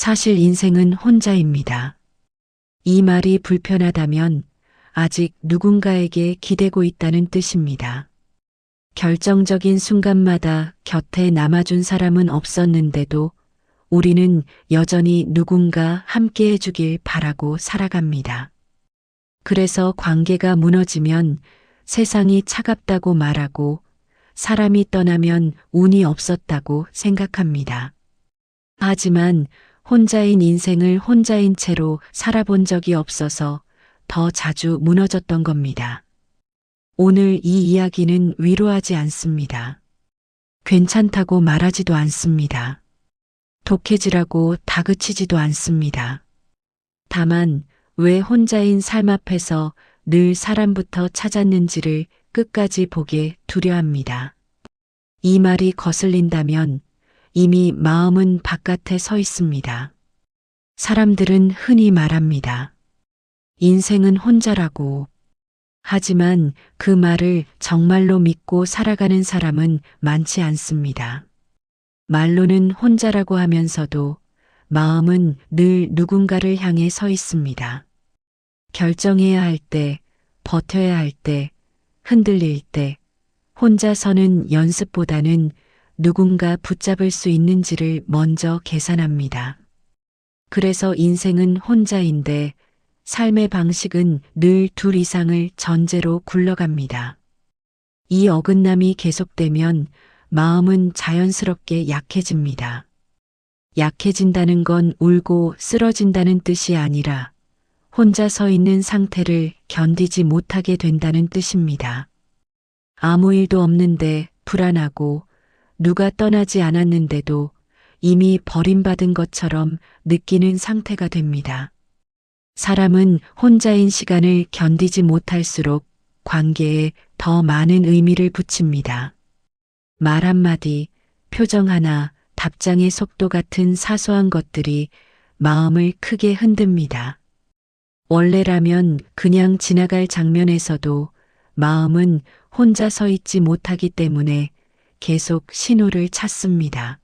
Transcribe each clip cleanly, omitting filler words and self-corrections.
사실 인생은 혼자입니다. 이 말이 불편하다면 아직 누군가에게 기대고 있다는 뜻입니다. 결정적인 순간마다 곁에 남아준 사람은 없었는데도 우리는 여전히 누군가 함께 해주길 바라고 살아갑니다. 그래서 관계가 무너지면 세상이 차갑다고 말하고 사람이 떠나면 운이 없었다고 생각합니다. 하지만 혼자인 인생을 혼자인 채로 살아본 적이 없어서 더 자주 무너졌던 겁니다. 오늘 이 이야기는 위로하지 않습니다. 괜찮다고 말하지도 않습니다. 독해지라고 다그치지도 않습니다. 다만 왜 혼자인 삶 앞에서 늘 사람부터 찾았는지를 끝까지 보게 두려합니다. 이 말이 거슬린다면 이미 마음은 바깥에 서 있습니다. 사람들은 흔히 말합니다. 인생은 혼자라고. 하지만 그 말을 정말로 믿고 살아가는 사람은 많지 않습니다. 말로는 혼자라고 하면서도 마음은 늘 누군가를 향해 서 있습니다. 결정해야 할 때, 버텨야 할 때, 흔들릴 때, 혼자 서는 연습보다는 누군가 붙잡을 수 있는지를 먼저 계산합니다. 그래서 인생은 혼자인데 삶의 방식은 늘 둘 이상을 전제로 굴러갑니다. 이 어긋남이 계속되면 마음은 자연스럽게 약해집니다. 약해진다는 건 울고 쓰러진다는 뜻이 아니라 혼자 서 있는 상태를 견디지 못하게 된다는 뜻입니다. 아무 일도 없는데 불안하고 누가 떠나지 않았는데도 이미 버림받은 것처럼 느끼는 상태가 됩니다. 사람은 혼자인 시간을 견디지 못할수록 관계에 더 많은 의미를 붙입니다. 말 한마디, 표정 하나, 답장의 속도 같은 사소한 것들이 마음을 크게 흔듭니다. 원래라면 그냥 지나갈 장면에서도 마음은 혼자 서 있지 못하기 때문에 계속 신호를 찾습니다.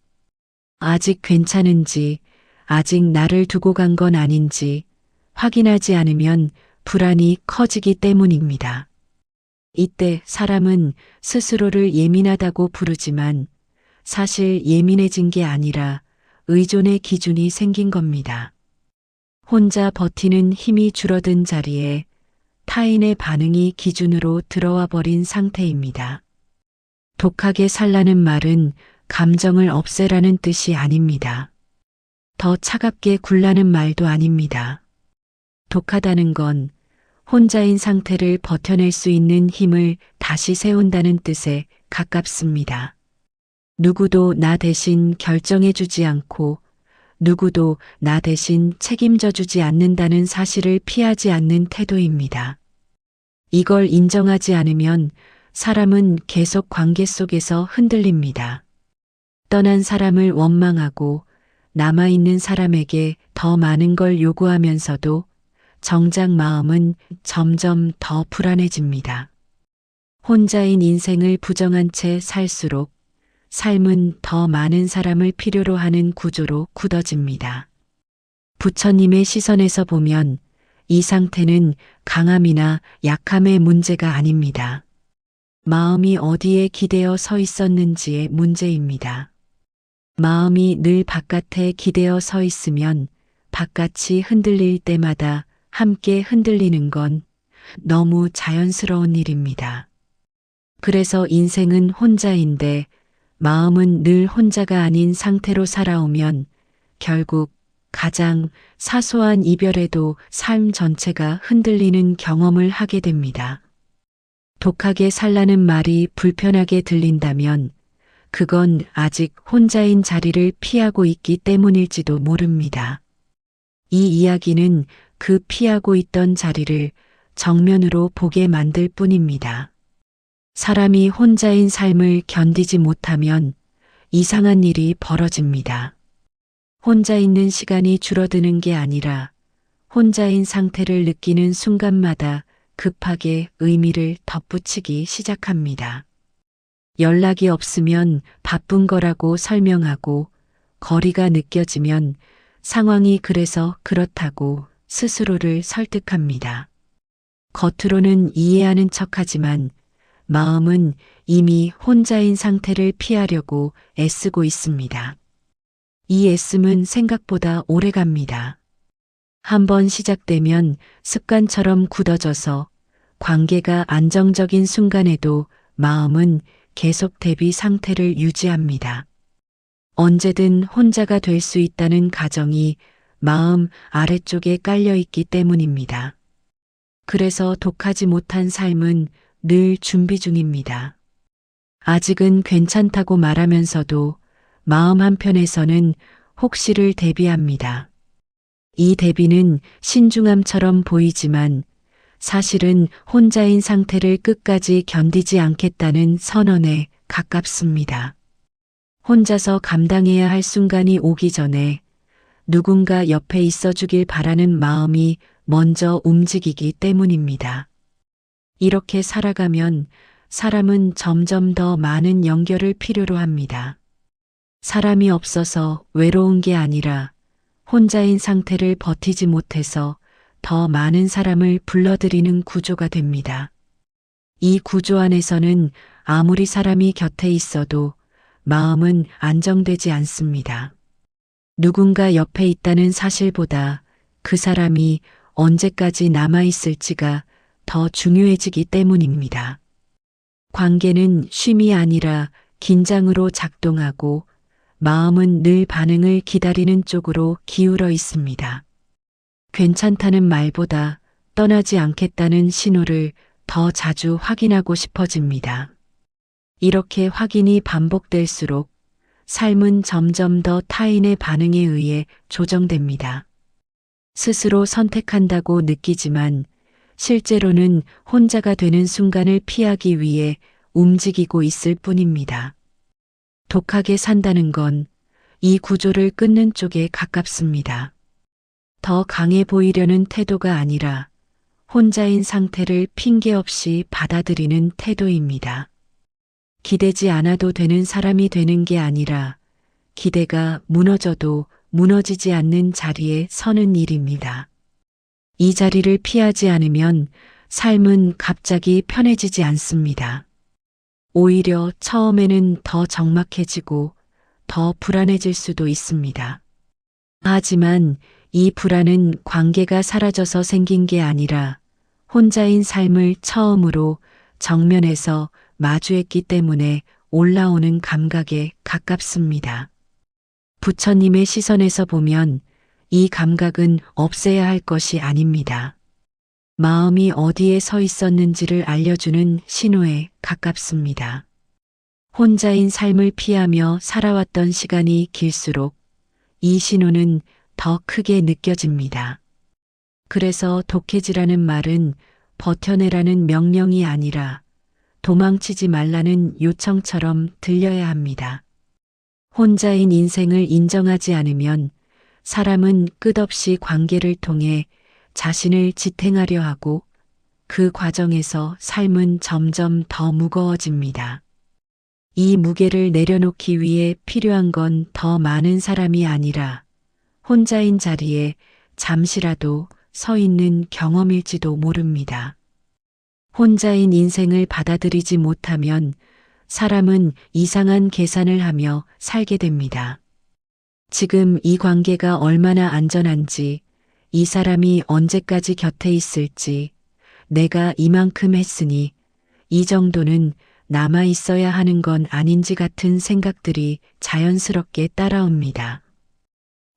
아직 괜찮은지, 아직 나를 두고 간 건 아닌지 확인하지 않으면 불안이 커지기 때문입니다. 이때 사람은 스스로를 예민하다고 부르지만 사실 예민해진 게 아니라 의존의 기준이 생긴 겁니다. 혼자 버티는 힘이 줄어든 자리에 타인의 반응이 기준으로 들어와 버린 상태입니다. 독하게 살라는 말은 감정을 없애라는 뜻이 아닙니다. 더 차갑게 굴라는 말도 아닙니다. 독하다는 건 혼자인 상태를 버텨낼 수 있는 힘을 다시 세운다는 뜻에 가깝습니다. 누구도 나 대신 결정해주지 않고 누구도 나 대신 책임져주지 않는다는 사실을 피하지 않는 태도입니다. 이걸 인정하지 않으면 사람은 계속 관계 속에서 흔들립니다. 떠난 사람을 원망하고 남아있는 사람에게 더 많은 걸 요구하면서도 정작 마음은 점점 더 불안해집니다. 혼자인 인생을 부정한 채 살수록 삶은 더 많은 사람을 필요로 하는 구조로 굳어집니다. 부처님의 시선에서 보면 이 상태는 강함이나 약함의 문제가 아닙니다. 마음이 어디에 기대어 서 있었는지의 문제입니다. 마음이 늘 바깥에 기대어 서 있으면 바깥이 흔들릴 때마다 함께 흔들리는 건 너무 자연스러운 일입니다. 그래서 인생은 혼자인데 마음은 늘 혼자가 아닌 상태로 살아오면 결국 가장 사소한 이별에도 삶 전체가 흔들리는 경험을 하게 됩니다. 독하게 살라는 말이 불편하게 들린다면 그건 아직 혼자인 자리를 피하고 있기 때문일지도 모릅니다. 이 이야기는 그 피하고 있던 자리를 정면으로 보게 만들 뿐입니다. 사람이 혼자인 삶을 견디지 못하면 이상한 일이 벌어집니다. 혼자 있는 시간이 줄어드는 게 아니라 혼자인 상태를 느끼는 순간마다 급하게 의미를 덧붙이기 시작합니다. 연락이 없으면 바쁜 거라고 설명하고 거리가 느껴지면 상황이 그래서 그렇다고 스스로를 설득합니다. 겉으로는 이해하는 척하지만 마음은 이미 혼자인 상태를 피하려고 애쓰고 있습니다. 이 애씀은 생각보다 오래 갑니다. 한번 시작되면 습관처럼 굳어져서 관계가 안정적인 순간에도 마음은 계속 대비 상태를 유지합니다. 언제든 혼자가 될 수 있다는 가정이 마음 아래쪽에 깔려 있기 때문입니다. 그래서 독하지 못한 삶은 늘 준비 중입니다. 아직은 괜찮다고 말하면서도 마음 한편에서는 혹시를 대비합니다. 이 대비는 신중함처럼 보이지만 사실은 혼자인 상태를 끝까지 견디지 않겠다는 선언에 가깝습니다. 혼자서 감당해야 할 순간이 오기 전에 누군가 옆에 있어 주길 바라는 마음이 먼저 움직이기 때문입니다. 이렇게 살아가면 사람은 점점 더 많은 연결을 필요로 합니다. 사람이 없어서 외로운 게 아니라 혼자인 상태를 버티지 못해서 더 많은 사람을 불러들이는 구조가 됩니다. 이 구조 안에서는 아무리 사람이 곁에 있어도 마음은 안정되지 않습니다. 누군가 옆에 있다는 사실보다 그 사람이 언제까지 남아있을지가 더 중요해지기 때문입니다. 관계는 쉼이 아니라 긴장으로 작동하고 마음은 늘 반응을 기다리는 쪽으로 기울어 있습니다. 괜찮다는 말보다 떠나지 않겠다는 신호를 더 자주 확인하고 싶어집니다. 이렇게 확인이 반복될수록 삶은 점점 더 타인의 반응에 의해 조정됩니다. 스스로 선택한다고 느끼지만 실제로는 혼자가 되는 순간을 피하기 위해 움직이고 있을 뿐입니다. 독하게 산다는 건 이 구조를 끊는 쪽에 가깝습니다. 더 강해 보이려는 태도가 아니라 혼자인 상태를 핑계 없이 받아들이는 태도입니다. 기대지 않아도 되는 사람이 되는 게 아니라 기대가 무너져도 무너지지 않는 자리에 서는 일입니다. 이 자리를 피하지 않으면 삶은 갑자기 편해지지 않습니다. 오히려 처음에는 더 적막해지고 더 불안해질 수도 있습니다. 하지만 이 불안은 관계가 사라져서 생긴 게 아니라 혼자인 삶을 처음으로 정면에서 마주했기 때문에 올라오는 감각에 가깝습니다. 부처님의 시선에서 보면 이 감각은 없애야 할 것이 아닙니다. 마음이 어디에 서 있었는지를 알려주는 신호에 가깝습니다. 혼자인 삶을 피하며 살아왔던 시간이 길수록 이 신호는 더 크게 느껴집니다. 그래서 독해지라는 말은 버텨내라는 명령이 아니라 도망치지 말라는 요청처럼 들려야 합니다. 혼자인 인생을 인정하지 않으면 사람은 끝없이 관계를 통해 자신을 지탱하려 하고 그 과정에서 삶은 점점 더 무거워집니다. 이 무게를 내려놓기 위해 필요한 건 더 많은 사람이 아니라 혼자인 자리에 잠시라도 서 있는 경험일지도 모릅니다. 혼자인 인생을 받아들이지 못하면 사람은 이상한 계산을 하며 살게 됩니다. 지금 이 관계가 얼마나 안전한지, 이 사람이 언제까지 곁에 있을지, 내가 이만큼 했으니 이 정도는 남아 있어야 하는 건 아닌지 같은 생각들이 자연스럽게 따라옵니다.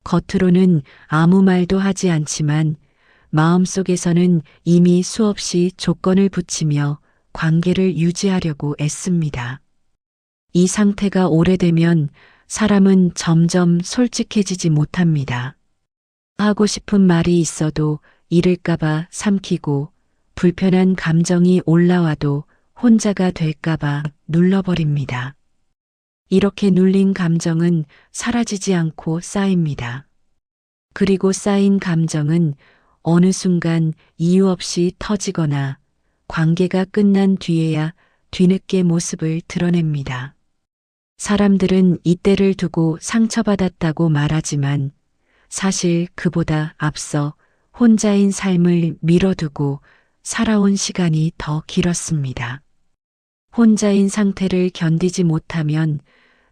겉으로는 아무 말도 하지 않지만 마음속에서는 이미 수없이 조건을 붙이며 관계를 유지하려고 애씁니다. 이 상태가 오래되면 사람은 점점 솔직해지지 못합니다. 하고 싶은 말이 있어도 잃을까봐 삼키고 불편한 감정이 올라와도 혼자가 될까봐 눌러버립니다. 이렇게 눌린 감정은 사라지지 않고 쌓입니다. 그리고 쌓인 감정은 어느 순간 이유 없이 터지거나 관계가 끝난 뒤에야 뒤늦게 모습을 드러냅니다. 사람들은 이때를 두고 상처받았다고 말하지만 사실 그보다 앞서 혼자인 삶을 미뤄두고 살아온 시간이 더 길었습니다. 혼자인 상태를 견디지 못하면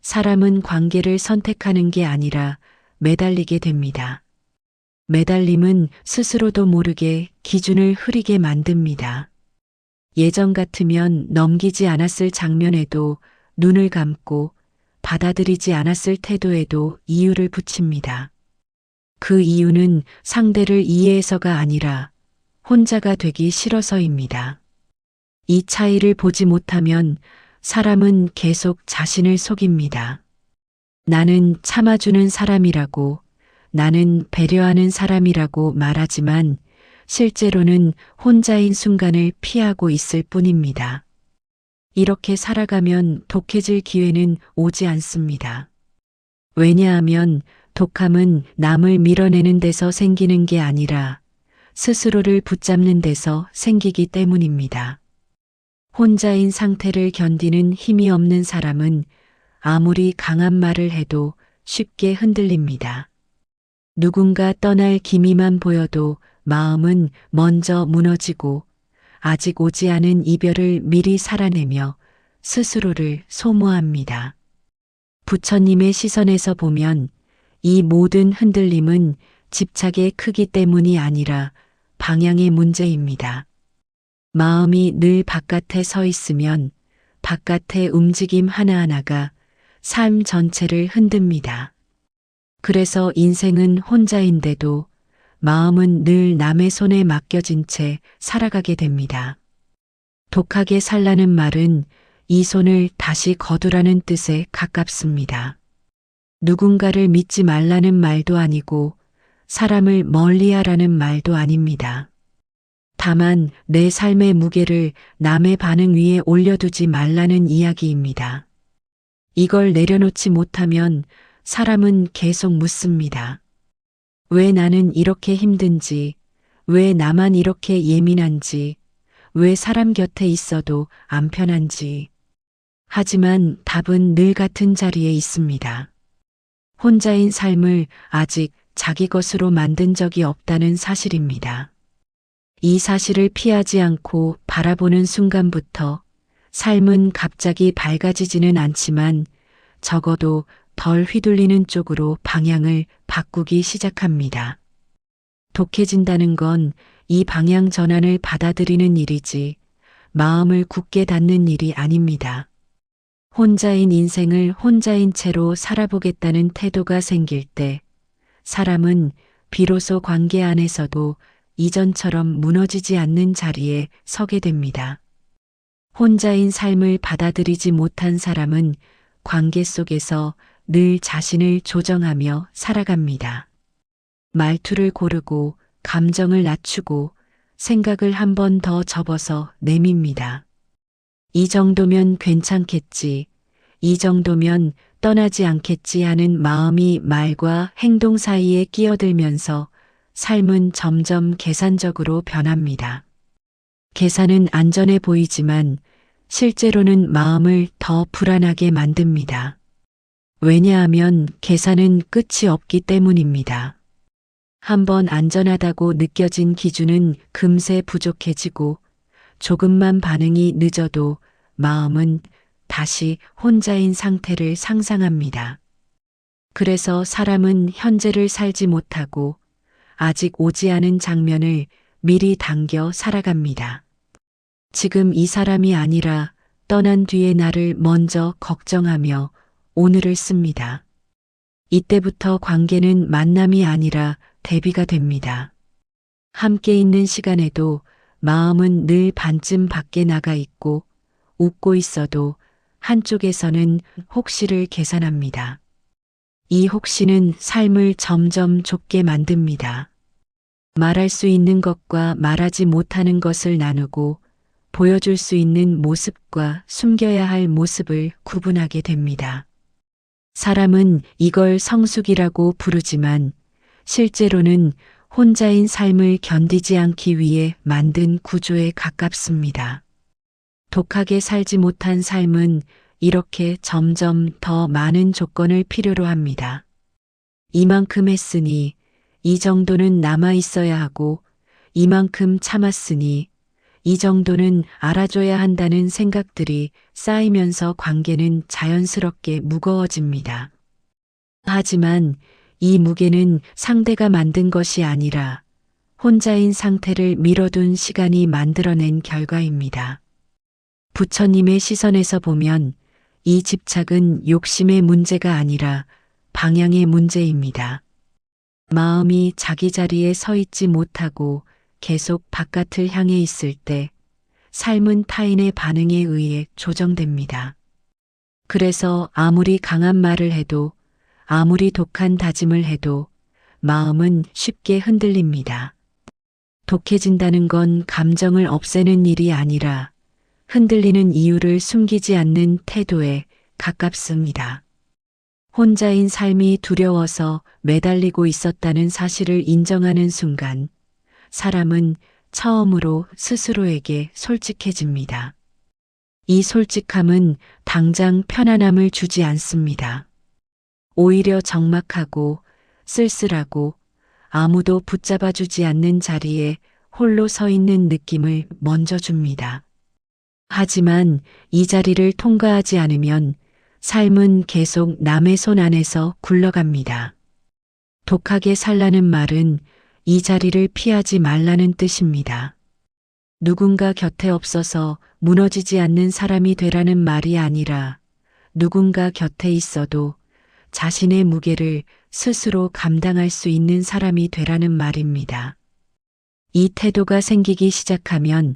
사람은 관계를 선택하는 게 아니라 매달리게 됩니다. 매달림은 스스로도 모르게 기준을 흐리게 만듭니다. 예전 같으면 넘기지 않았을 장면에도 눈을 감고 받아들이지 않았을 태도에도 이유를 붙입니다. 그 이유는 상대를 이해해서가 아니라 혼자가 되기 싫어서입니다. 이 차이를 보지 못하면 사람은 계속 자신을 속입니다. 나는 참아주는 사람이라고, 나는 배려하는 사람이라고 말하지만 실제로는 혼자인 순간을 피하고 있을 뿐입니다. 이렇게 살아가면 독해질 기회는 오지 않습니다. 왜냐하면 독함은 남을 밀어내는 데서 생기는 게 아니라 스스로를 붙잡는 데서 생기기 때문입니다. 혼자인 상태를 견디는 힘이 없는 사람은 아무리 강한 말을 해도 쉽게 흔들립니다. 누군가 떠날 기미만 보여도 마음은 먼저 무너지고 아직 오지 않은 이별을 미리 살아내며 스스로를 소모합니다. 부처님의 시선에서 보면 이 모든 흔들림은 집착의 크기 때문이 아니라 방향의 문제입니다. 마음이 늘 바깥에 서 있으면 바깥의 움직임 하나하나가 삶 전체를 흔듭니다. 그래서 인생은 혼자인데도 마음은 늘 남의 손에 맡겨진 채 살아가게 됩니다. 독하게 살라는 말은 이 손을 다시 거두라는 뜻에 가깝습니다. 누군가를 믿지 말라는 말도 아니고 사람을 멀리하라는 말도 아닙니다. 다만 내 삶의 무게를 남의 반응 위에 올려두지 말라는 이야기입니다. 이걸 내려놓지 못하면 사람은 계속 묻습니다. 왜 나는 이렇게 힘든지, 왜 나만 이렇게 예민한지, 왜 사람 곁에 있어도 안 편한지. 하지만 답은 늘 같은 자리에 있습니다. 혼자인 삶을 아직 자기 것으로 만든 적이 없다는 사실입니다. 이 사실을 피하지 않고 바라보는 순간부터 삶은 갑자기 밝아지지는 않지만 적어도 덜 휘둘리는 쪽으로 방향을 바꾸기 시작합니다. 독해진다는 건 이 방향 전환을 받아들이는 일이지 마음을 굳게 닫는 일이 아닙니다. 혼자인 인생을 혼자인 채로 살아보겠다는 태도가 생길 때 사람은 비로소 관계 안에서도 이전처럼 무너지지 않는 자리에 서게 됩니다. 혼자인 삶을 받아들이지 못한 사람은 관계 속에서 늘 자신을 조정하며 살아갑니다. 말투를 고르고 감정을 낮추고 생각을 한 번 더 접어서 내밉니다. 이 정도면 괜찮겠지, 이 정도면 떠나지 않겠지 하는 마음이 말과 행동 사이에 끼어들면서 삶은 점점 계산적으로 변합니다. 계산은 안전해 보이지만 실제로는 마음을 더 불안하게 만듭니다. 왜냐하면 계산은 끝이 없기 때문입니다. 한번 안전하다고 느껴진 기준은 금세 부족해지고 조금만 반응이 늦어도 마음은 다시 혼자인 상태를 상상합니다. 그래서 사람은 현재를 살지 못하고 아직 오지 않은 장면을 미리 당겨 살아갑니다. 지금 이 사람이 아니라 떠난 뒤의 나를 먼저 걱정하며 오늘을 씁니다. 이때부터 관계는 만남이 아니라 대비가 됩니다. 함께 있는 시간에도 마음은 늘 반쯤 밖에 나가 있고 웃고 있어도 한쪽에서는 혹시를 계산합니다. 이 혹시는 삶을 점점 좁게 만듭니다. 말할 수 있는 것과 말하지 못하는 것을 나누고 보여줄 수 있는 모습과 숨겨야 할 모습을 구분하게 됩니다. 사람은 이걸 성숙이라고 부르지만 실제로는 혼자인 삶을 견디지 않기 위해 만든 구조에 가깝습니다. 독하게 살지 못한 삶은 이렇게 점점 더 많은 조건을 필요로 합니다. 이만큼 했으니 이 정도는 남아 있어야 하고 이만큼 참았으니 이 정도는 알아줘야 한다는 생각들이 쌓이면서 관계는 자연스럽게 무거워집니다. 하지만 이 무게는 상대가 만든 것이 아니라 혼자인 상태를 미뤄둔 시간이 만들어낸 결과입니다. 부처님의 시선에서 보면 이 집착은 욕심의 문제가 아니라 방향의 문제입니다. 마음이 자기 자리에 서 있지 못하고 계속 바깥을 향해 있을 때 삶은 타인의 반응에 의해 조정됩니다. 그래서 아무리 강한 말을 해도 아무리 독한 다짐을 해도 마음은 쉽게 흔들립니다. 독해진다는 건 감정을 없애는 일이 아니라 흔들리는 이유를 숨기지 않는 태도에 가깝습니다. 혼자인 삶이 두려워서 매달리고 있었다는 사실을 인정하는 순간 사람은 처음으로 스스로에게 솔직해집니다. 이 솔직함은 당장 편안함을 주지 않습니다. 오히려 적막하고 쓸쓸하고 아무도 붙잡아주지 않는 자리에 홀로 서 있는 느낌을 먼저 줍니다. 하지만 이 자리를 통과하지 않으면 삶은 계속 남의 손 안에서 굴러갑니다. 독하게 살라는 말은 이 자리를 피하지 말라는 뜻입니다. 누군가 곁에 없어서 무너지지 않는 사람이 되라는 말이 아니라 누군가 곁에 있어도 자신의 무게를 스스로 감당할 수 있는 사람이 되라는 말입니다. 이 태도가 생기기 시작하면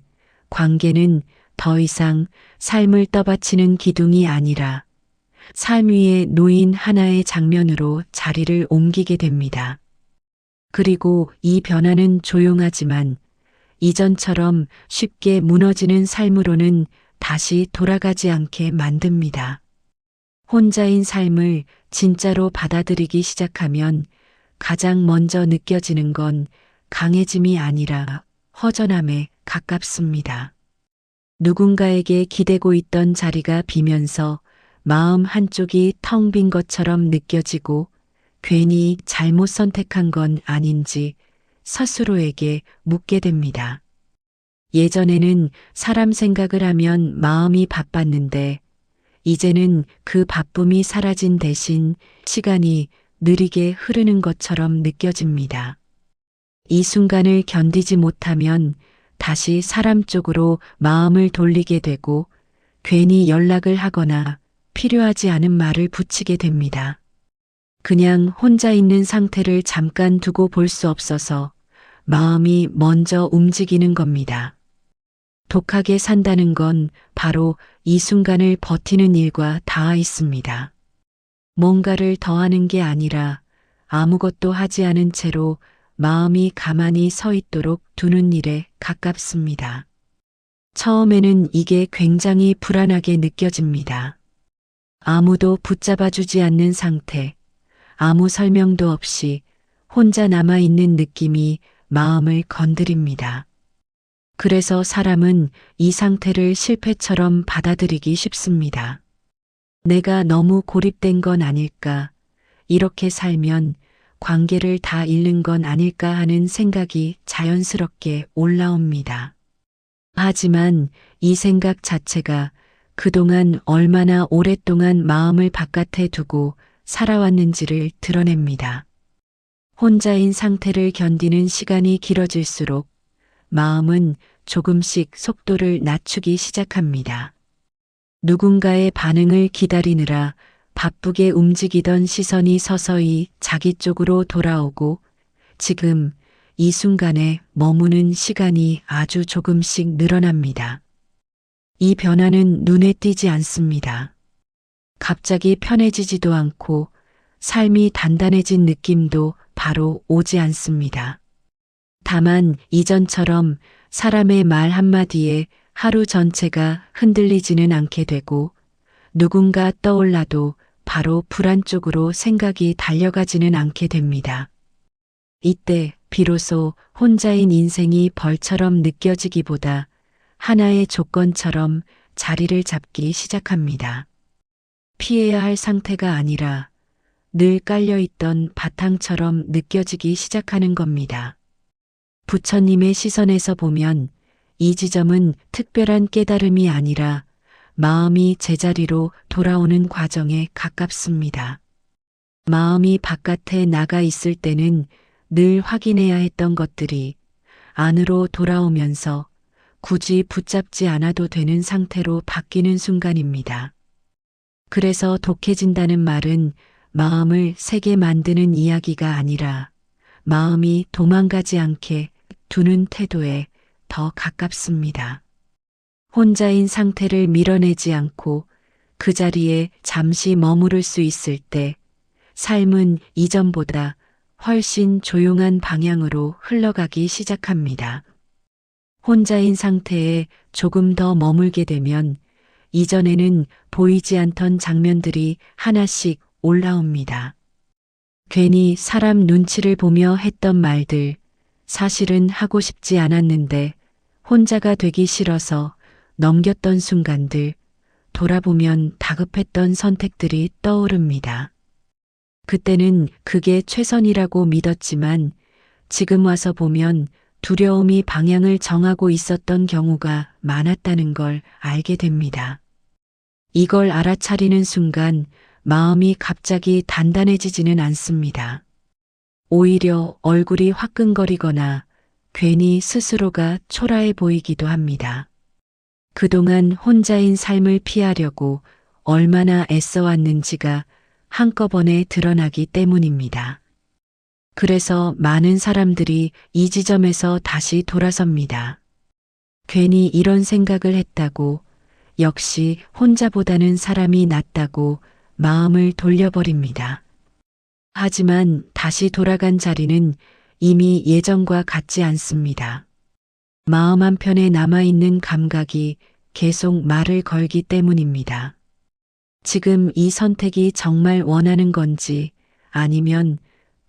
관계는 더 이상 삶을 떠받치는 기둥이 아니라 삶 위에 놓인 하나의 장면으로 자리를 옮기게 됩니다. 그리고 이 변화는 조용하지만 이전처럼 쉽게 무너지는 삶으로는 다시 돌아가지 않게 만듭니다. 혼자인 삶을 진짜로 받아들이기 시작하면 가장 먼저 느껴지는 건 강해짐이 아니라 허전함에 가깝습니다. 누군가에게 기대고 있던 자리가 비면서 마음 한쪽이 텅 빈 것처럼 느껴지고 괜히 잘못 선택한 건 아닌지 스스로에게 묻게 됩니다. 예전에는 사람 생각을 하면 마음이 바빴는데 이제는 그 바쁨이 사라진 대신 시간이 느리게 흐르는 것처럼 느껴집니다. 이 순간을 견디지 못하면 다시 사람 쪽으로 마음을 돌리게 되고 괜히 연락을 하거나 필요하지 않은 말을 붙이게 됩니다. 그냥 혼자 있는 상태를 잠깐 두고 볼 수 없어서 마음이 먼저 움직이는 겁니다. 독하게 산다는 건 바로 이 순간을 버티는 일과 닿아 있습니다. 뭔가를 더하는 게 아니라 아무것도 하지 않은 채로 마음이 가만히 서 있도록 두는 일에 가깝습니다. 처음에는 이게 굉장히 불안하게 느껴집니다. 아무도 붙잡아주지 않는 상태, 아무 설명도 없이 혼자 남아있는 느낌이 마음을 건드립니다. 그래서 사람은 이 상태를 실패처럼 받아들이기 쉽습니다. 내가 너무 고립된 건 아닐까, 이렇게 살면 관계를 다 잃는 건 아닐까 하는 생각이 자연스럽게 올라옵니다. 하지만 이 생각 자체가 그동안 얼마나 오랫동안 마음을 바깥에 두고 살아왔는지를 드러냅니다. 혼자인 상태를 견디는 시간이 길어질수록 마음은 조금씩 속도를 낮추기 시작합니다. 누군가의 반응을 기다리느라 바쁘게 움직이던 시선이 서서히 자기 쪽으로 돌아오고 지금 이 순간에 머무는 시간이 아주 조금씩 늘어납니다. 이 변화는 눈에 띄지 않습니다. 갑자기 편해지지도 않고 삶이 단단해진 느낌도 바로 오지 않습니다. 다만 이전처럼 사람의 말 한마디에 하루 전체가 흔들리지는 않게 되고 누군가 떠올라도 바로 불안 쪽으로 생각이 달려가지는 않게 됩니다. 이때 비로소 혼자인 인생이 벌처럼 느껴지기보다 하나의 조건처럼 자리를 잡기 시작합니다. 피해야 할 상태가 아니라 늘 깔려있던 바탕처럼 느껴지기 시작하는 겁니다. 부처님의 시선에서 보면 이 지점은 특별한 깨달음이 아니라 마음이 제자리로 돌아오는 과정에 가깝습니다. 마음이 바깥에 나가 있을 때는 늘 확인해야 했던 것들이 안으로 돌아오면서 굳이 붙잡지 않아도 되는 상태로 바뀌는 순간입니다. 그래서 독해진다는 말은 마음을 세게 만드는 이야기가 아니라 마음이 도망가지 않게 두는 태도에 더 가깝습니다. 혼자인 상태를 밀어내지 않고 그 자리에 잠시 머무를 수 있을 때 삶은 이전보다 훨씬 조용한 방향으로 흘러가기 시작합니다. 혼자인 상태에 조금 더 머물게 되면 이전에는 보이지 않던 장면들이 하나씩 올라옵니다. 괜히 사람 눈치를 보며 했던 말들, 사실은 하고 싶지 않았는데 혼자가 되기 싫어서 넘겼던 순간들, 돌아보면 다급했던 선택들이 떠오릅니다. 그때는 그게 최선이라고 믿었지만 지금 와서 보면 두려움이 방향을 정하고 있었던 경우가 많았다는 걸 알게 됩니다. 이걸 알아차리는 순간 마음이 갑자기 단단해지지는 않습니다. 오히려 얼굴이 화끈거리거나 괜히 스스로가 초라해 보이기도 합니다. 그동안 혼자인 삶을 피하려고 얼마나 애써왔는지가 한꺼번에 드러나기 때문입니다. 그래서 많은 사람들이 이 지점에서 다시 돌아섭니다. 괜히 이런 생각을 했다고, 역시 혼자보다는 사람이 낫다고 마음을 돌려버립니다. 하지만 다시 돌아간 자리는 이미 예전과 같지 않습니다. 마음 한편에 남아있는 감각이 계속 말을 걸기 때문입니다. 지금 이 선택이 정말 원하는 건지 아니면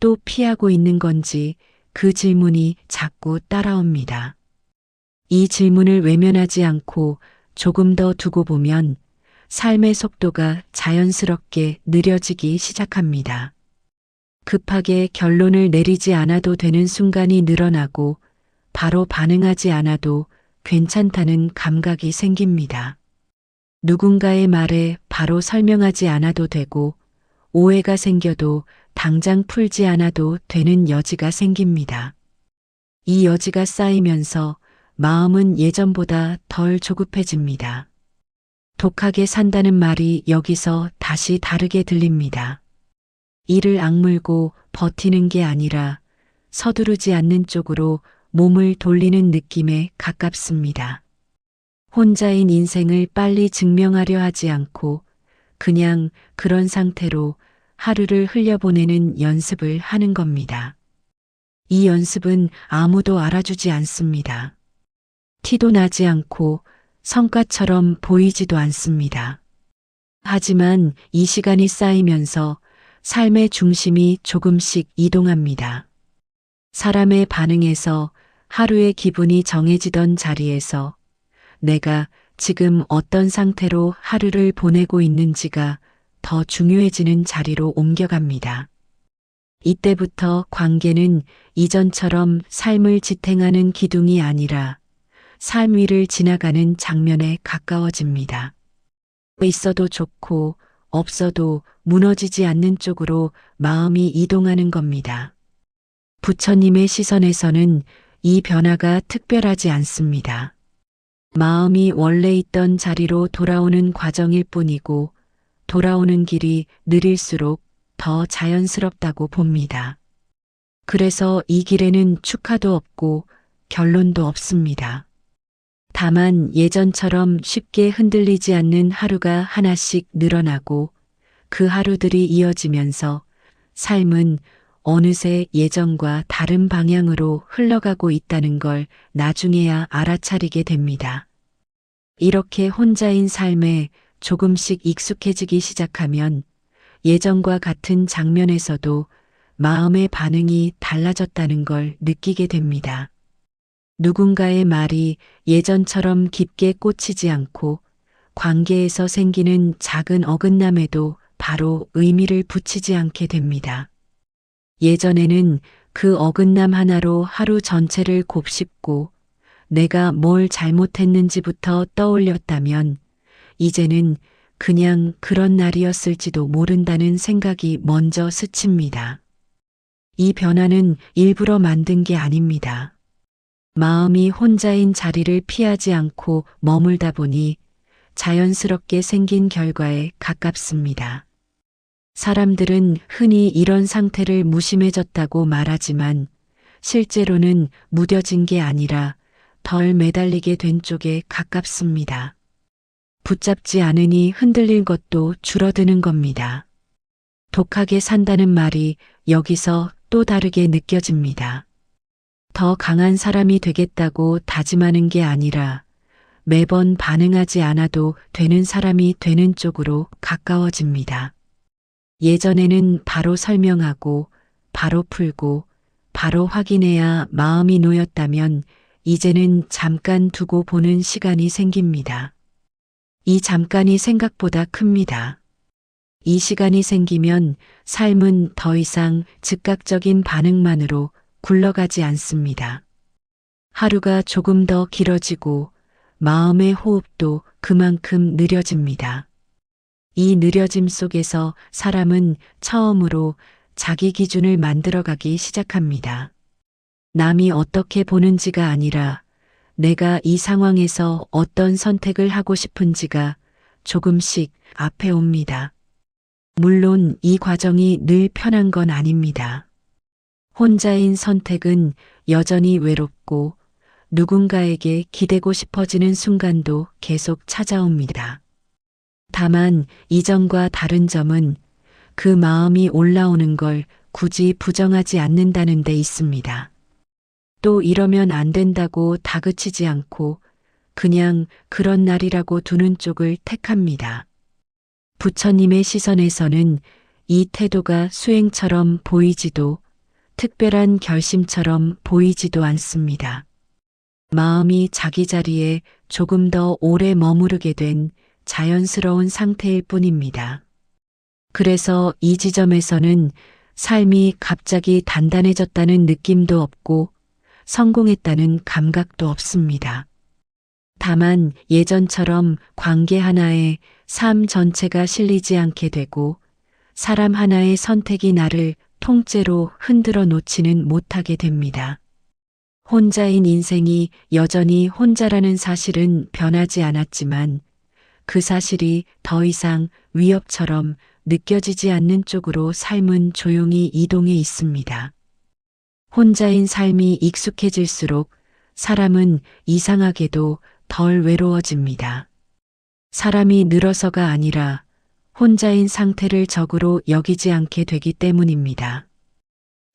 또 피하고 있는 건지 그 질문이 자꾸 따라옵니다. 이 질문을 외면하지 않고 조금 더 두고 보면 삶의 속도가 자연스럽게 느려지기 시작합니다. 급하게 결론을 내리지 않아도 되는 순간이 늘어나고 바로 반응하지 않아도 괜찮다는 감각이 생깁니다. 누군가의 말에 바로 설명하지 않아도 되고 오해가 생겨도 당장 풀지 않아도 되는 여지가 생깁니다. 이 여지가 쌓이면서 마음은 예전보다 덜 조급해집니다. 독하게 산다는 말이 여기서 다시 다르게 들립니다. 이를 악물고 버티는 게 아니라 서두르지 않는 쪽으로 몸을 돌리는 느낌에 가깝습니다. 혼자인 인생을 빨리 증명하려 하지 않고 그냥 그런 상태로 하루를 흘려보내는 연습을 하는 겁니다. 이 연습은 아무도 알아주지 않습니다. 티도 나지 않고 성과처럼 보이지도 않습니다. 하지만 이 시간이 쌓이면서 삶의 중심이 조금씩 이동합니다. 사람의 반응에서 하루의 기분이 정해지던 자리에서 내가 지금 어떤 상태로 하루를 보내고 있는지가 더 중요해지는 자리로 옮겨갑니다. 이때부터 관계는 이전처럼 삶을 지탱하는 기둥이 아니라 삶 위를 지나가는 장면에 가까워집니다. 있어도 좋고 없어도 무너지지 않는 쪽으로 마음이 이동하는 겁니다. 부처님의 시선에서는 이 변화가 특별하지 않습니다. 마음이 원래 있던 자리로 돌아오는 과정일 뿐이고 돌아오는 길이 느릴수록 더 자연스럽다고 봅니다. 그래서 이 길에는 축하도 없고 결론도 없습니다. 다만 예전처럼 쉽게 흔들리지 않는 하루가 하나씩 늘어나고 그 하루들이 이어지면서 삶은 어느새 예전과 다른 방향으로 흘러가고 있다는 걸 나중에야 알아차리게 됩니다. 이렇게 혼자인 삶에 조금씩 익숙해지기 시작하면 예전과 같은 장면에서도 마음의 반응이 달라졌다는 걸 느끼게 됩니다. 누군가의 말이 예전처럼 깊게 꽂히지 않고 관계에서 생기는 작은 어긋남에도 바로 의미를 붙이지 않게 됩니다. 예전에는 그 어긋남 하나로 하루 전체를 곱씹고 내가 뭘 잘못했는지부터 떠올렸다면 이제는 그냥 그런 날이었을지도 모른다는 생각이 먼저 스칩니다. 이 변화는 일부러 만든 게 아닙니다. 마음이 혼자인 자리를 피하지 않고 머물다 보니 자연스럽게 생긴 결과에 가깝습니다. 사람들은 흔히 이런 상태를 무심해졌다고 말하지만 실제로는 무뎌진 게 아니라 덜 매달리게 된 쪽에 가깝습니다. 붙잡지 않으니 흔들릴 것도 줄어드는 겁니다. 독하게 산다는 말이 여기서 또 다르게 느껴집니다. 더 강한 사람이 되겠다고 다짐하는 게 아니라 매번 반응하지 않아도 되는 사람이 되는 쪽으로 가까워집니다. 예전에는 바로 설명하고, 바로 풀고, 바로 확인해야 마음이 놓였다면 이제는 잠깐 두고 보는 시간이 생깁니다. 이 잠깐이 생각보다 큽니다. 이 시간이 생기면 삶은 더 이상 즉각적인 반응만으로 굴러가지 않습니다. 하루가 조금 더 길어지고 마음의 호흡도 그만큼 느려집니다. 이 느려짐 속에서 사람은 처음으로 자기 기준을 만들어가기 시작합니다. 남이 어떻게 보는지가 아니라 내가 이 상황에서 어떤 선택을 하고 싶은지가 조금씩 앞에 옵니다. 물론 이 과정이 늘 편한 건 아닙니다. 혼자인 선택은 여전히 외롭고 누군가에게 기대고 싶어지는 순간도 계속 찾아옵니다. 다만 이전과 다른 점은 그 마음이 올라오는 걸 굳이 부정하지 않는다는 데 있습니다. 또 이러면 안 된다고 다그치지 않고 그냥 그런 날이라고 두는 쪽을 택합니다. 부처님의 시선에서는 이 태도가 수행처럼 보이지도 특별한 결심처럼 보이지도 않습니다. 마음이 자기 자리에 조금 더 오래 머무르게 된 자연스러운 상태일 뿐입니다. 그래서 이 지점에서는 삶이 갑자기 단단해졌다는 느낌도 없고 성공했다는 감각도 없습니다. 다만 예전처럼 관계 하나에 삶 전체가 실리지 않게 되고 사람 하나의 선택이 나를 통째로 흔들어 놓지는 못하게 됩니다. 혼자인 인생이 여전히 혼자라는 사실은 변하지 않았지만 그 사실이 더 이상 위협처럼 느껴지지 않는 쪽으로 삶은 조용히 이동해 있습니다. 혼자인 삶이 익숙해질수록 사람은 이상하게도 덜 외로워집니다. 사람이 늘어서가 아니라 혼자인 상태를 적으로 여기지 않게 되기 때문입니다.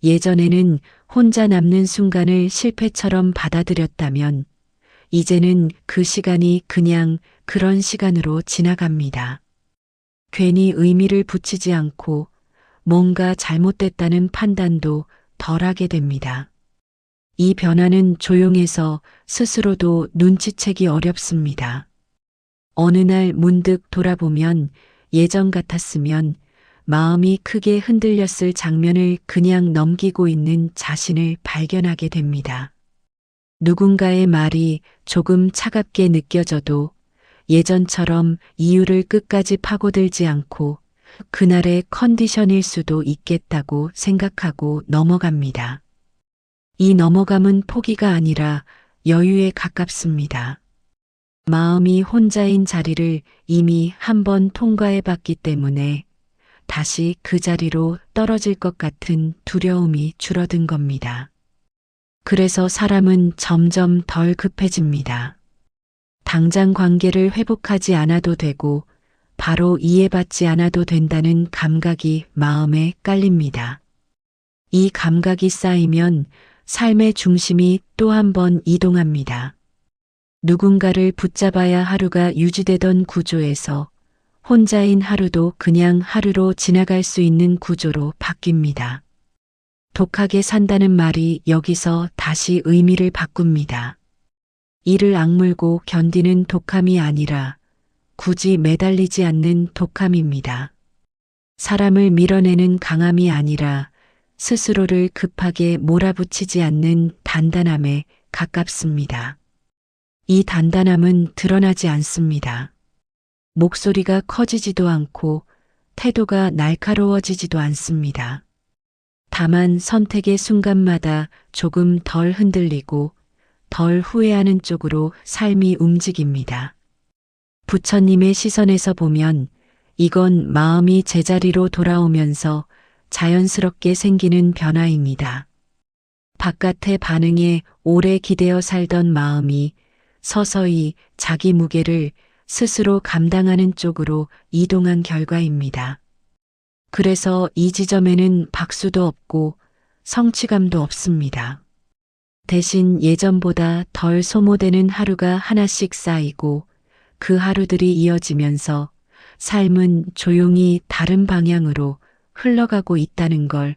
예전에는 혼자 남는 순간을 실패처럼 받아들였다면 이제는 그 시간이 그냥 그런 시간으로 지나갑니다. 괜히 의미를 붙이지 않고 뭔가 잘못됐다는 판단도 덜하게 됩니다. 이 변화는 조용해서 스스로도 눈치채기 어렵습니다. 어느 날 문득 돌아보면 예전 같았으면 마음이 크게 흔들렸을 장면을 그냥 넘기고 있는 자신을 발견하게 됩니다. 누군가의 말이 조금 차갑게 느껴져도 예전처럼 이유를 끝까지 파고들지 않고 그날의 컨디션일 수도 있겠다고 생각하고 넘어갑니다. 이 넘어감은 포기가 아니라 여유에 가깝습니다. 마음이 혼자인 자리를 이미 한 번 통과해 봤기 때문에 다시 그 자리로 떨어질 것 같은 두려움이 줄어든 겁니다. 그래서 사람은 점점 덜 급해집니다. 당장 관계를 회복하지 않아도 되고 바로 이해받지 않아도 된다는 감각이 마음에 깔립니다. 이 감각이 쌓이면 삶의 중심이 또 한 번 이동합니다. 누군가를 붙잡아야 하루가 유지되던 구조에서 혼자인 하루도 그냥 하루로 지나갈 수 있는 구조로 바뀝니다. 독하게 산다는 말이 여기서 다시 의미를 바꿉니다. 이를 악물고 견디는 독함이 아니라 굳이 매달리지 않는 독함입니다. 사람을 밀어내는 강함이 아니라 스스로를 급하게 몰아붙이지 않는 단단함에 가깝습니다. 이 단단함은 드러나지 않습니다. 목소리가 커지지도 않고 태도가 날카로워지지도 않습니다. 다만 선택의 순간마다 조금 덜 흔들리고 덜 후회하는 쪽으로 삶이 움직입니다. 부처님의 시선에서 보면 이건 마음이 제자리로 돌아오면서 자연스럽게 생기는 변화입니다. 바깥의 반응에 오래 기대어 살던 마음이 서서히 자기 무게를 스스로 감당하는 쪽으로 이동한 결과입니다. 그래서 이 지점에는 박수도 없고 성취감도 없습니다. 대신 예전보다 덜 소모되는 하루가 하나씩 쌓이고 그 하루들이 이어지면서 삶은 조용히 다른 방향으로 흘러가고 있다는 걸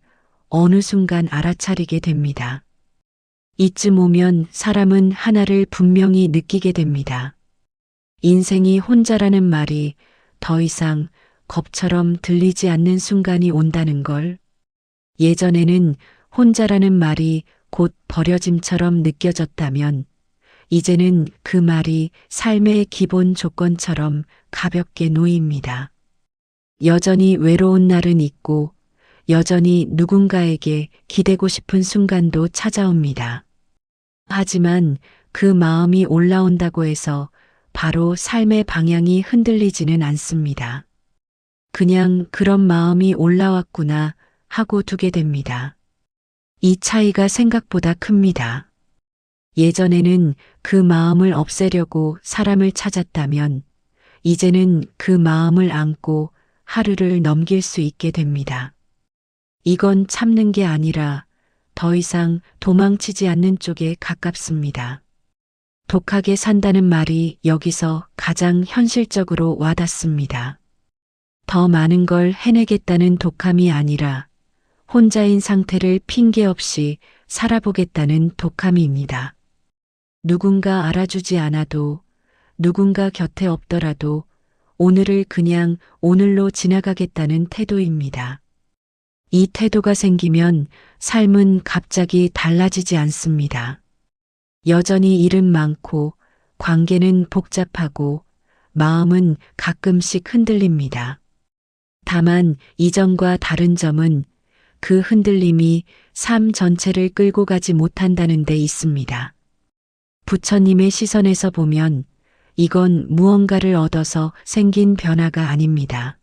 어느 순간 알아차리게 됩니다. 이쯤 오면 사람은 하나를 분명히 느끼게 됩니다. 인생이 혼자라는 말이 더 이상 겁처럼 들리지 않는 순간이 온다는 걸. 예전에는 혼자라는 말이 곧 버려짐처럼 느껴졌다면 이제는 그 말이 삶의 기본 조건처럼 가볍게 놓입니다. 여전히 외로운 날은 있고 여전히 누군가에게 기대고 싶은 순간도 찾아옵니다. 하지만 그 마음이 올라온다고 해서 바로 삶의 방향이 흔들리지는 않습니다. 그냥 그런 마음이 올라왔구나 하고 두게 됩니다. 이 차이가 생각보다 큽니다. 예전에는 그 마음을 없애려고 사람을 찾았다면 이제는 그 마음을 안고 하루를 넘길 수 있게 됩니다. 이건 참는 게 아니라 더 이상 도망치지 않는 쪽에 가깝습니다. 독하게 산다는 말이 여기서 가장 현실적으로 와닿습니다. 더 많은 걸 해내겠다는 독함이 아니라 혼자인 상태를 핑계 없이 살아보겠다는 독함입니다. 누군가 알아주지 않아도 누군가 곁에 없더라도 오늘을 그냥 오늘로 지나가겠다는 태도입니다. 이 태도가 생기면 삶은 갑자기 달라지지 않습니다. 여전히 일은 많고 관계는 복잡하고 마음은 가끔씩 흔들립니다. 다만 이전과 다른 점은 그 흔들림이 삶 전체를 끌고 가지 못한다는 데 있습니다. 부처님의 시선에서 보면 이건 무언가를 얻어서 생긴 변화가 아닙니다.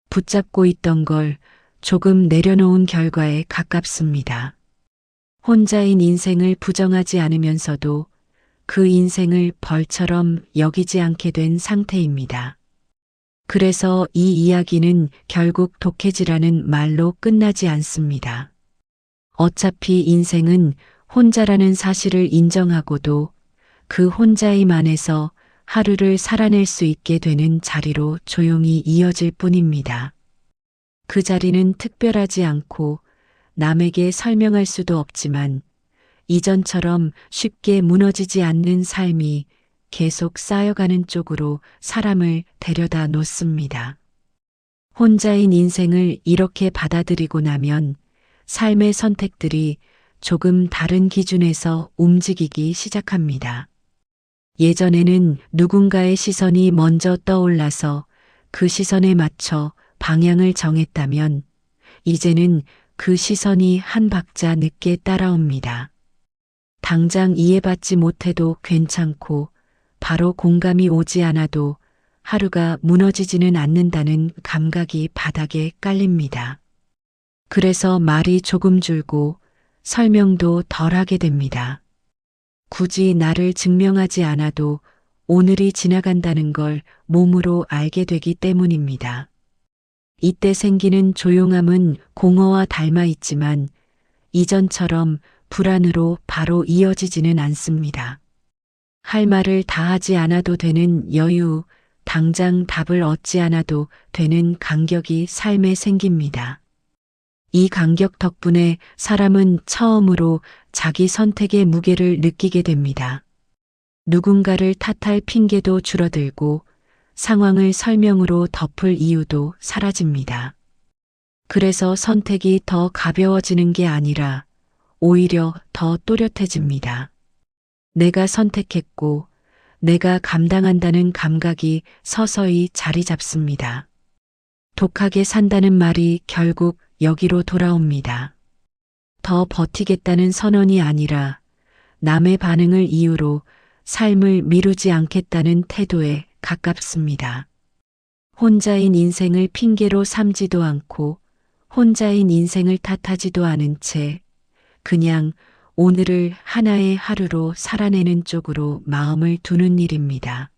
붙잡고 있던 걸 조금 내려놓은 결과에 가깝습니다. 혼자인 인생을 부정하지 않으면서도 그 인생을 벌처럼 여기지 않게 된 상태입니다. 그래서 이 이야기는 결국 독해지라는 말로 끝나지 않습니다. 어차피 인생은 혼자라는 사실을 인정하고도 그 혼자임 안에서 하루를 살아낼 수 있게 되는 자리로 조용히 이어질 뿐입니다. 그 자리는 특별하지 않고 남에게 설명할 수도 없지만 이전처럼 쉽게 무너지지 않는 삶이 계속 쌓여가는 쪽으로 사람을 데려다 놓습니다. 혼자인 인생을 이렇게 받아들이고 나면 삶의 선택들이 조금 다른 기준에서 움직이기 시작합니다. 예전에는 누군가의 시선이 먼저 떠올라서 그 시선에 맞춰 방향을 정했다면 이제는 그 시선이 한 박자 늦게 따라옵니다. 당장 이해받지 못해도 괜찮고 바로 공감이 오지 않아도 하루가 무너지지는 않는다는 감각이 바닥에 깔립니다. 그래서 말이 조금 줄고 설명도 덜하게 됩니다. 굳이 나를 증명하지 않아도 오늘이 지나간다는 걸 몸으로 알게 되기 때문입니다. 이때 생기는 조용함은 공허와 닮아 있지만 이전처럼 불안으로 바로 이어지지는 않습니다. 할 말을 다 하지 않아도 되는 여유, 당장 답을 얻지 않아도 되는 간격이 삶에 생깁니다. 이 간격 덕분에 사람은 처음으로 자기 선택의 무게를 느끼게 됩니다. 누군가를 탓할 핑계도 줄어들고 상황을 설명으로 덮을 이유도 사라집니다. 그래서 선택이 더 가벼워지는 게 아니라 오히려 더 또렷해집니다. 내가 선택했고 내가 감당한다는 감각이 서서히 자리 잡습니다. 독하게 산다는 말이 결국 여기로 돌아옵니다. 더 버티겠다는 선언이 아니라 남의 반응을 이유로 삶을 미루지 않겠다는 태도에 가깝습니다. 혼자인 인생을 핑계로 삼지도 않고 혼자인 인생을 탓하지도 않은 채 그냥 오늘을 하나의 하루로 살아내는 쪽으로 마음을 두는 일입니다.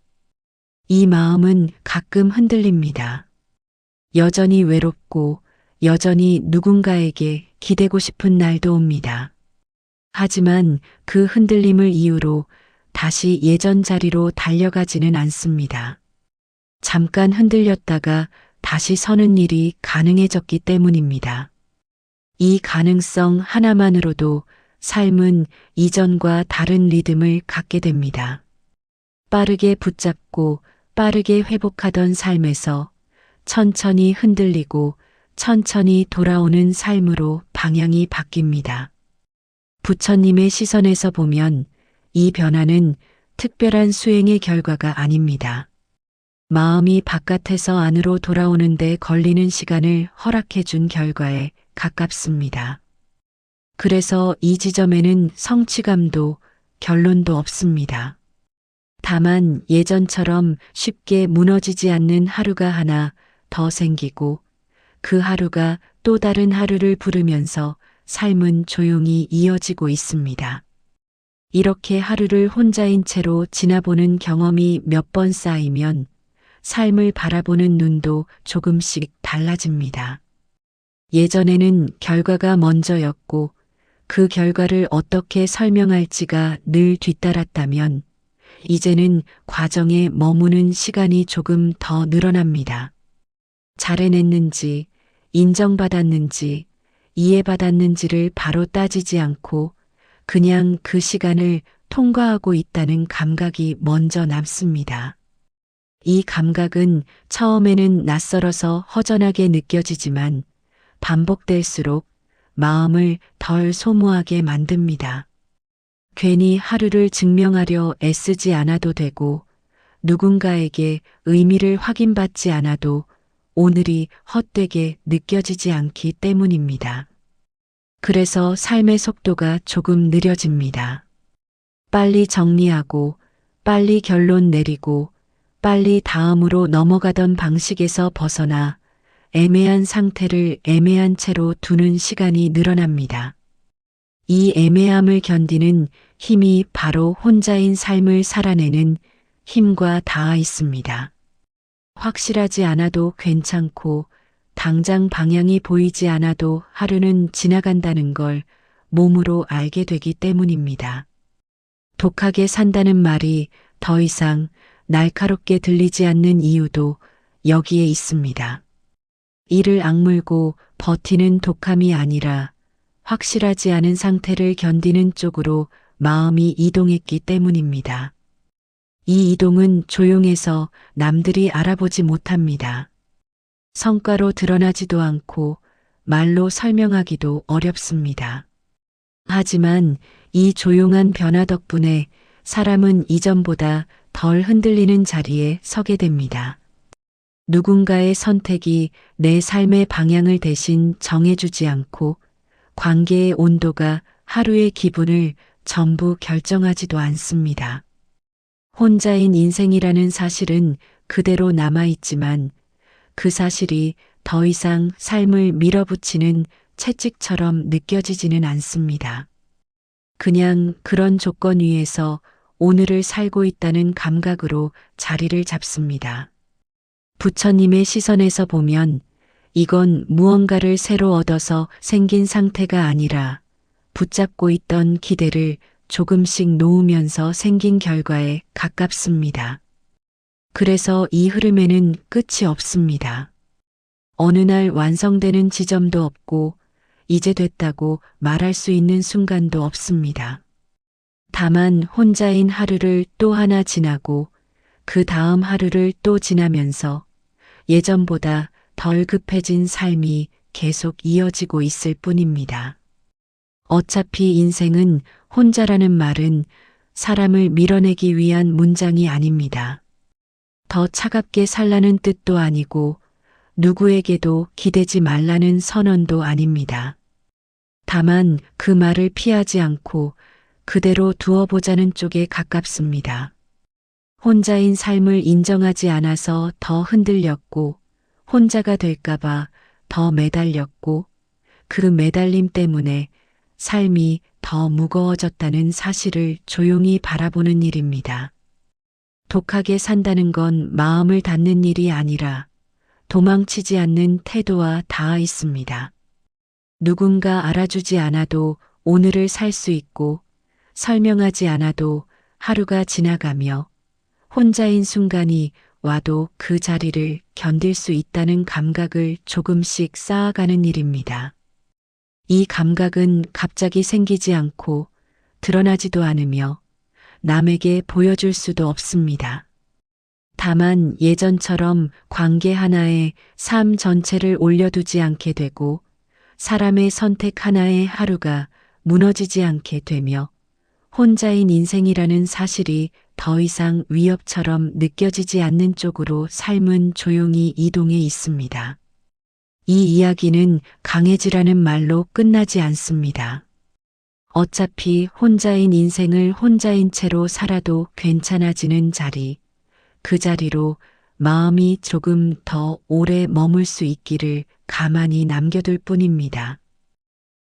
이 마음은 가끔 흔들립니다. 여전히 외롭고 여전히 누군가에게 기대고 싶은 날도 옵니다. 하지만 그 흔들림을 이유로 다시 예전 자리로 달려가지는 않습니다. 잠깐 흔들렸다가 다시 서는 일이 가능해졌기 때문입니다. 이 가능성 하나만으로도 삶은 이전과 다른 리듬을 갖게 됩니다. 빠르게 붙잡고 빠르게 회복하던 삶에서 천천히 흔들리고 천천히 돌아오는 삶으로 방향이 바뀝니다. 부처님의 시선에서 보면 이 변화는 특별한 수행의 결과가 아닙니다. 마음이 바깥에서 안으로 돌아오는데 걸리는 시간을 허락해 준 결과에 가깝습니다. 그래서 이 지점에는 성취감도 결론도 없습니다. 다만 예전처럼 쉽게 무너지지 않는 하루가 하나 더 생기고 그 하루가 또 다른 하루를 부르면서 삶은 조용히 이어지고 있습니다. 이렇게 하루를 혼자인 채로 지나보는 경험이 몇 번 쌓이면 삶을 바라보는 눈도 조금씩 달라집니다. 예전에는 결과가 먼저였고 그 결과를 어떻게 설명할지가 늘 뒤따랐다면 이제는 과정에 머무는 시간이 조금 더 늘어납니다. 잘해냈는지, 인정받았는지, 이해받았는지를 바로 따지지 않고 그냥 그 시간을 통과하고 있다는 감각이 먼저 남습니다. 이 감각은 처음에는 낯설어서 허전하게 느껴지지만 반복될수록 마음을 덜 소모하게 만듭니다. 괜히 하루를 증명하려 애쓰지 않아도 되고 누군가에게 의미를 확인받지 않아도 오늘이 헛되게 느껴지지 않기 때문입니다. 그래서 삶의 속도가 조금 느려집니다. 빨리 정리하고 빨리 결론 내리고 빨리 다음으로 넘어가던 방식에서 벗어나 애매한 상태를 애매한 채로 두는 시간이 늘어납니다. 이 애매함을 견디는 힘이 바로 혼자인 삶을 살아내는 힘과 닿아 있습니다. 확실하지 않아도 괜찮고 당장 방향이 보이지 않아도 하루는 지나간다는 걸 몸으로 알게 되기 때문입니다. 독하게 산다는 말이 더 이상 날카롭게 들리지 않는 이유도 여기에 있습니다. 이를 악물고 버티는 독함이 아니라 확실하지 않은 상태를 견디는 쪽으로 마음이 이동했기 때문입니다. 이 이동은 조용해서 남들이 알아보지 못합니다. 성과로 드러나지도 않고 말로 설명하기도 어렵습니다. 하지만 이 조용한 변화 덕분에 사람은 이전보다 덜 흔들리는 자리에 서게 됩니다. 누군가의 선택이 내 삶의 방향을 대신 정해주지 않고 관계의 온도가 하루의 기분을 전부 결정하지도 않습니다. 혼자인 인생이라는 사실은 그대로 남아있지만 그 사실이 더 이상 삶을 밀어붙이는 채찍처럼 느껴지지는 않습니다. 그냥 그런 조건 위에서 오늘을 살고 있다는 감각으로 자리를 잡습니다. 부처님의 시선에서 보면 이건 무언가를 새로 얻어서 생긴 상태가 아니라 붙잡고 있던 기대를 조금씩 놓으면서 생긴 결과에 가깝습니다. 그래서 이 흐름에는 끝이 없습니다. 어느 날 완성되는 지점도 없고 이제 됐다고 말할 수 있는 순간도 없습니다. 다만 혼자인 하루를 또 하나 지나고 그 다음 하루를 또 지나면서 예전보다 덜 급해진 삶이 계속 이어지고 있을 뿐입니다. 어차피 인생은 혼자라는 말은 사람을 밀어내기 위한 문장이 아닙니다. 더 차갑게 살라는 뜻도 아니고 누구에게도 기대지 말라는 선언도 아닙니다. 다만 그 말을 피하지 않고 그대로 두어보자는 쪽에 가깝습니다. 혼자인 삶을 인정하지 않아서 더 흔들렸고 혼자가 될까봐 더 매달렸고 그 매달림 때문에 삶이 더 무거워졌다는 사실을 조용히 바라보는 일입니다. 독하게 산다는 건 마음을 닫는 일이 아니라 도망치지 않는 태도와 닿아 있습니다. 누군가 알아주지 않아도 오늘을 살 수 있고 설명하지 않아도 하루가 지나가며 혼자인 순간이 와도 그 자리를 견딜 수 있다는 감각을 조금씩 쌓아가는 일입니다. 이 감각은 갑자기 생기지 않고 드러나지도 않으며 남에게 보여줄 수도 없습니다. 다만 예전처럼 관계 하나에 삶 전체를 올려두지 않게 되고 사람의 선택 하나에 하루가 무너지지 않게 되며 혼자인 인생이라는 사실이 더 이상 위협처럼 느껴지지 않는 쪽으로 삶은 조용히 이동해 있습니다. 이 이야기는 강해지라는 말로 끝나지 않습니다. 어차피 혼자인 인생을 혼자인 채로 살아도 괜찮아지는 자리, 그 자리로 마음이 조금 더 오래 머물 수 있기를 가만히 남겨둘 뿐입니다.